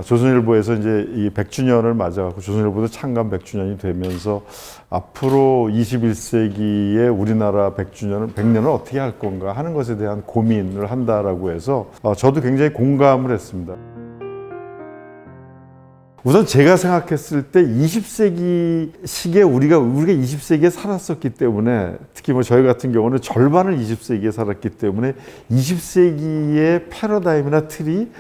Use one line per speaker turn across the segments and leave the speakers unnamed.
조선일보에서 이제 이 100주년을 맞아갖고 조선일보도 창간 100주년이 되면서 앞으로 21세기의 우리나라 100년을 어떻게 할 건가 하는 것에 대한 고민을 한다라고 해서 저도 굉장히 공감을 했습니다. 우선 제가 생각했을 때 20세기식에 우리가 20세기에 살았었기 때문에, 특히 뭐 저희 같은 경우는 절반을 20세기에 살았기 때문에 20세기의 패러다임이나 틀이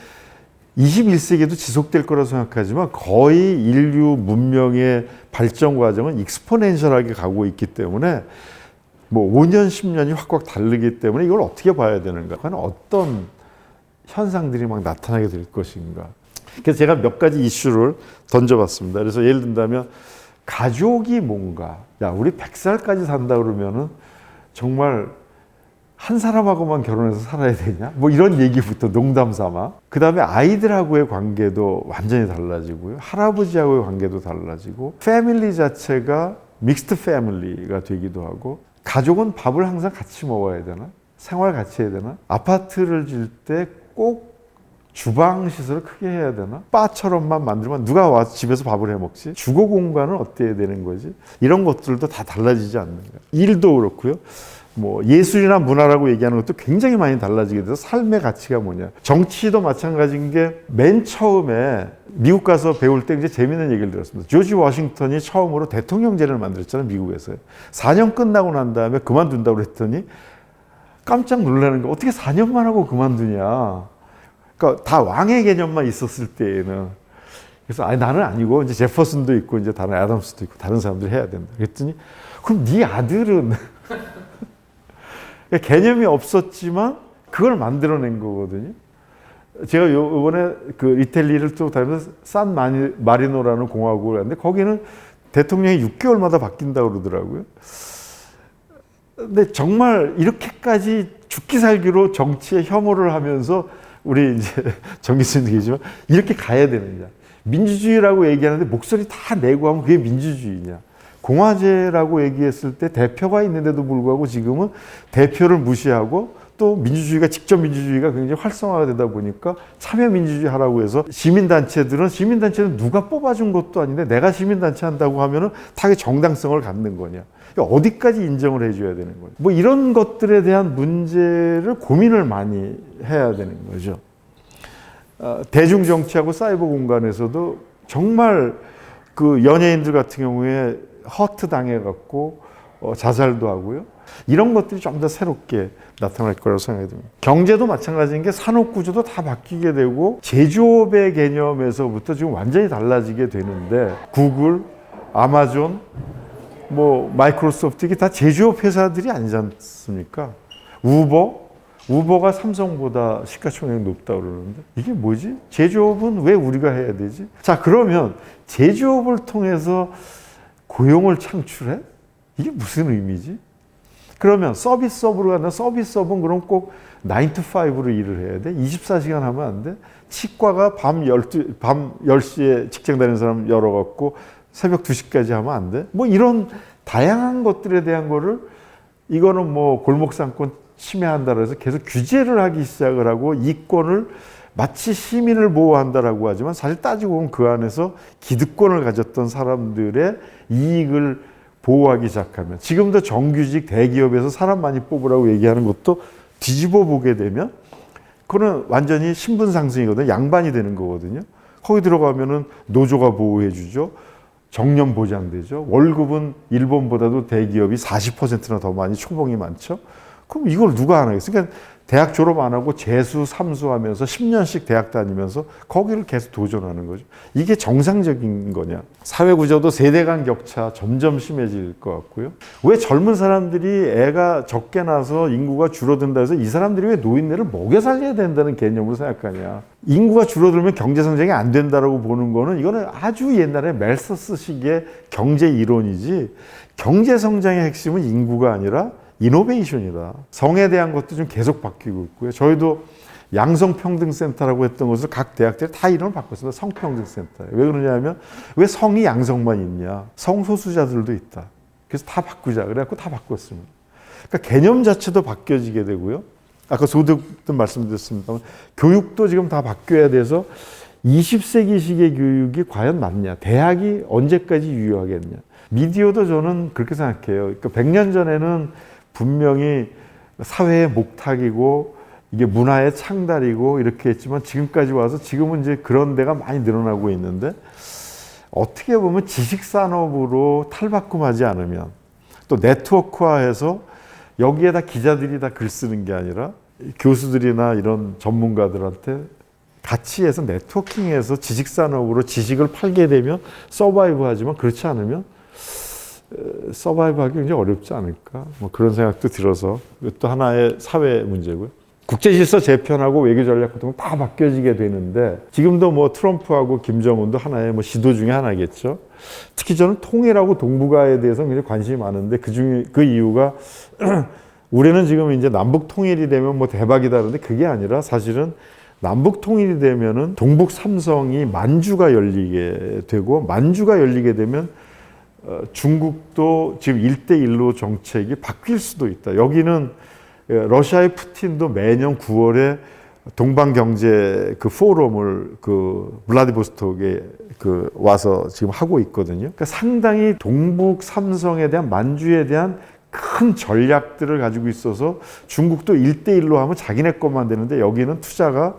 21세기에도 지속될 거라고 생각하지만 거의 인류 문명의 발전 과정은 익스포넨셜하게 가고 있기 때문에 뭐 5년, 10년이 확 다르기 때문에 이걸 어떻게 봐야 되는가? 과연 어떤 현상들이 막 나타나게 될 것인가? 그래서 제가 몇 가지 이슈를 던져봤습니다. 그래서 예를 든다면 가족이 뭔가, 야 우리 100살까지 산다 그러면은 정말 한 사람하고만 결혼해서 살아야 되냐? 뭐 이런 얘기부터 농담 삼아. 그 다음에 아이들하고의 관계도 완전히 달라지고요. 할아버지하고의 관계도 달라지고, 패밀리 자체가 믹스드 패밀리가 되기도 하고, 가족은 밥을 항상 같이 먹어야 되나? 생활 같이 해야 되나? 아파트를 질 때 꼭 주방 시설을 크게 해야 되나? 바처럼만 만들면 누가 와서 집에서 밥을 해 먹지? 주거 공간은 어때야 되는 거지? 이런 것들도 다 달라지지 않는가? 일도 그렇고요. 뭐 예술이나 문화라고 얘기하는 것도 굉장히 많이 달라지게 돼서 삶의 가치가 뭐냐. 정치도 마찬가지인 게 맨 처음에 미국 가서 배울 때 이제 재밌는 얘기를 들었습니다. 조지 워싱턴이 처음으로 대통령제를 만들었잖아요, 미국에서요. 4년 끝나고 난 다음에 그만둔다고 했더니 깜짝 놀라는 거, 어떻게 4년만 하고 그만두냐. 그러니까 다 왕의 개념만 있었을 때에는. 그래서 아니 나는 아니고 이제 제퍼슨도 있고 이제 다른 애덤스도 있고 다른 사람들이 해야 된다. 그랬더니 그럼 네 아들은 개념이 없었지만 그걸 만들어낸 거거든요. 제가 이번에 그 이탈리아를 또 다니면서 산 마리노라는 공화국을 갔는데 거기는 대통령이 6개월마다 바뀐다고 그러더라고요. 근데 정말 이렇게까지 죽기 살기로 정치에 혐오를 하면서 우리 이제 정 교수님도 계시지만 이렇게 가야 되느냐. 민주주의라고 얘기하는데 목소리 다 내고 하면 그게 민주주의냐. 공화제라고 얘기했을 때 대표가 있는데도 불구하고 지금은 대표를 무시하고 또 민주주의가 직접 민주주의가 굉장히 활성화가 되다 보니까 참여민주주의 하라고 해서 시민단체는 누가 뽑아준 것도 아닌데 내가 시민단체 한다고 하면은 다 정당성을 갖는 거냐. 어디까지 인정을 해줘야 되는 거냐. 뭐 이런 것들에 대한 문제를 고민을 많이 해야 되는 거죠. 대중정치하고 사이버 공간에서도 정말 그 연예인들 같은 경우에 허트 당해갖고 자살도 하고요. 이런 것들이 좀 더 새롭게 나타날 거라고 생각이 듭니다. 경제도 마찬가지인 게 산업구조도 다 바뀌게 되고 제조업의 개념에서부터 지금 완전히 달라지게 되는데 구글, 아마존, 뭐 마이크로소프트 이게 다 제조업 회사들이 아니지 않습니까? 우버가 삼성보다 시가총액이 높다고 그러는데 이게 뭐지? 제조업은 왜 우리가 해야 되지? 자, 그러면 제조업을 통해서 고용을 창출해? 이게 무슨 의미지? 그러면 서비스업으로 간다. 서비스업은 그럼 꼭 9 to 5로 일을 해야 돼? 24시간 하면 안 돼? 치과가 밤 10시에 직장 다니는 사람 열어갖고 새벽 2시까지 하면 안 돼? 뭐 이런 다양한 것들에 대한 거를 이거는 뭐 골목상권 침해한다고 해서 계속 규제를 하기 시작을 하고 이권을 마치 시민을 보호한다라고 하지만 사실 따지고 보면 그 안에서 기득권을 가졌던 사람들의 이익을 보호하기 시작하면 지금도 정규직 대기업에서 사람 많이 뽑으라고 얘기하는 것도 뒤집어 보게 되면 그거는 완전히 신분 상승이거든요. 양반이 되는 거거든요. 거기 들어가면은 노조가 보호해 주죠. 정년 보장되죠. 월급은 일본보다도 대기업이 40%나 더 많이 초봉이 많죠. 그럼 이걸 누가 안 하겠어요? 그러니까 대학 졸업 안 하고 재수, 삼수하면서 10년씩 대학 다니면서 거기를 계속 도전하는 거죠. 이게 정상적인 거냐? 사회 구조도 세대 간 격차 점점 심해질 것 같고요. 왜 젊은 사람들이 애가 적게 나서 인구가 줄어든다 해서 이 사람들이 왜 노인네를 먹여 살려야 된다는 개념으로 생각하냐? 인구가 줄어들면 경제 성장이 안 된다라고 보는 거는 이거는 아주 옛날에 멜서스식의 경제 이론이지 경제 성장의 핵심은 인구가 아니라 이노베이션이다. 성에 대한 것도 좀 계속 바뀌고 있고요. 저희도 양성평등센터라고 했던 것을 각 대학들이 다 이름을 바꿨습니다. 성평등센터. 왜 그러냐면 왜 성이 양성만 있냐. 성소수자들도 있다. 그래서 다 바꾸자. 그래갖고 다 바꿨습니다. 그러니까 개념 자체도 바뀌어지게 되고요. 아까 소득도 말씀드렸습니다만 교육도 지금 다 바뀌어야 돼서 20세기식의 교육이 과연 맞냐? 대학이 언제까지 유효하겠냐? 미디어도 저는 그렇게 생각해요. 그러니까 100년 전에는 분명히 사회의 목탁이고 이게 문화의 창달이고 이렇게 했지만 지금까지 와서 지금은 이제 그런 데가 많이 늘어나고 있는데 어떻게 보면 지식산업으로 탈바꿈하지 않으면 또 네트워크화해서 여기에다 기자들이 다 글 쓰는 게 아니라 교수들이나 이런 전문가들한테 같이 해서 네트워킹해서 지식산업으로 지식을 팔게 되면 서바이브 하지만 그렇지 않으면 서바이브 하기 굉장히 어렵지 않을까 뭐 그런 생각도 들어서 또 하나의 사회 문제고요. 국제질서 재편하고 외교전략 같은 거 다 바뀌어지게 되는데 지금도 뭐 트럼프하고 김정은도 하나의 뭐 시도 중에 하나겠죠. 특히 저는 통일하고 동북아에 대해서 굉장히 관심이 많은데 그 이유가 우리는 지금 이제 남북 통일이 되면 뭐 대박이다 그러는데 그게 아니라 사실은 남북 통일이 되면은 동북 삼성이 만주가 열리게 되고 만주가 열리게 되면 중국도 지금 1대1로 정책이 바뀔 수도 있다. 여기는 러시아의 푸틴도 매년 9월에 동방경제 그 포럼을 그 블라디보스톡에 그 와서 지금 하고 있거든요. 그러니까 상당히 동북 삼성에 대한 만주에 대한 큰 전략들을 가지고 있어서 중국도 1대1로 하면 자기네 것만 되는데 여기는 투자가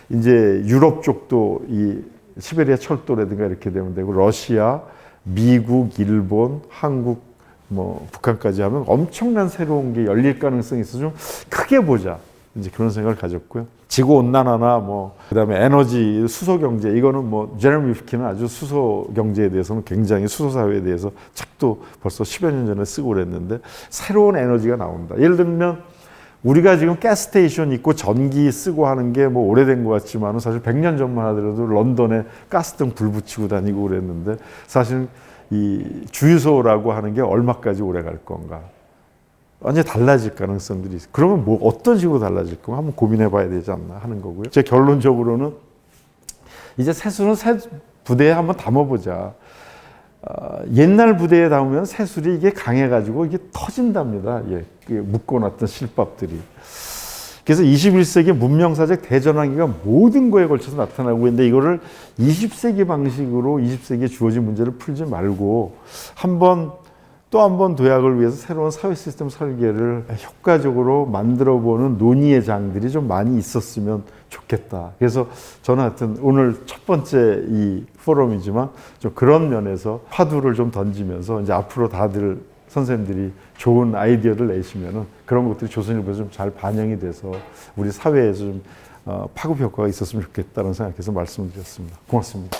이제 유럽 쪽도 이 시베리아 철도라든가 이렇게 되면 되고 러시아, 미국, 일본, 한국, 뭐 북한까지 하면 엄청난 새로운 게 열릴 가능성이 있어서 좀 크게 보자. 이제 그런 생각을 가졌고요. 지구 온난화나 뭐 그다음에 에너지 수소 경제 이거는 뭐 제레미 리프킨은 아주 수소 경제에 대해서는 굉장히 수소 사회에 대해서 책도 벌써 10여 년 전에 쓰고 그랬는데 새로운 에너지가 나온다. 예를 들면 우리가 지금 가스스테이션 있고 전기 쓰고 하는 게 뭐 오래된 것 같지만 사실 100년 전만 하더라도 런던에 가스등 불 붙이고 다니고 그랬는데 사실 이 주유소라고 하는 게 얼마까지 오래 갈 건가. 완전히 달라질 가능성들이 있어요. 그러면 뭐 어떤 식으로 달라질 건가 한번 고민해 봐야 되지 않나 하는 거고요. 제 결론적으로는 이제 새술은 새 부대에 한번 담아보자. 옛날 부대에 담으면 새술이 이게 강해가지고 이게 터진답니다. 예, 묶어놨던 실밥들이. 그래서 21세기 문명사적 대전환기가 모든 거에 걸쳐서 나타나고 있는데 이거를 20세기 방식으로 20세기에 주어진 문제를 풀지 말고 또 한 번 도약을 위해서 새로운 사회 시스템 설계를 효과적으로 만들어보는 논의의 장들이 좀 많이 있었으면 좋겠다. 그래서 저는 하여튼 오늘 첫 번째 이 포럼이지만 좀 그런 면에서 화두를 좀 던지면서 이제 앞으로 다들 선생님들이 좋은 아이디어를 내시면은 그런 것들이 조선일보에서 좀 잘 반영이 돼서 우리 사회에서 좀 파급 효과가 있었으면 좋겠다는 생각해서 말씀을 드렸습니다. 고맙습니다.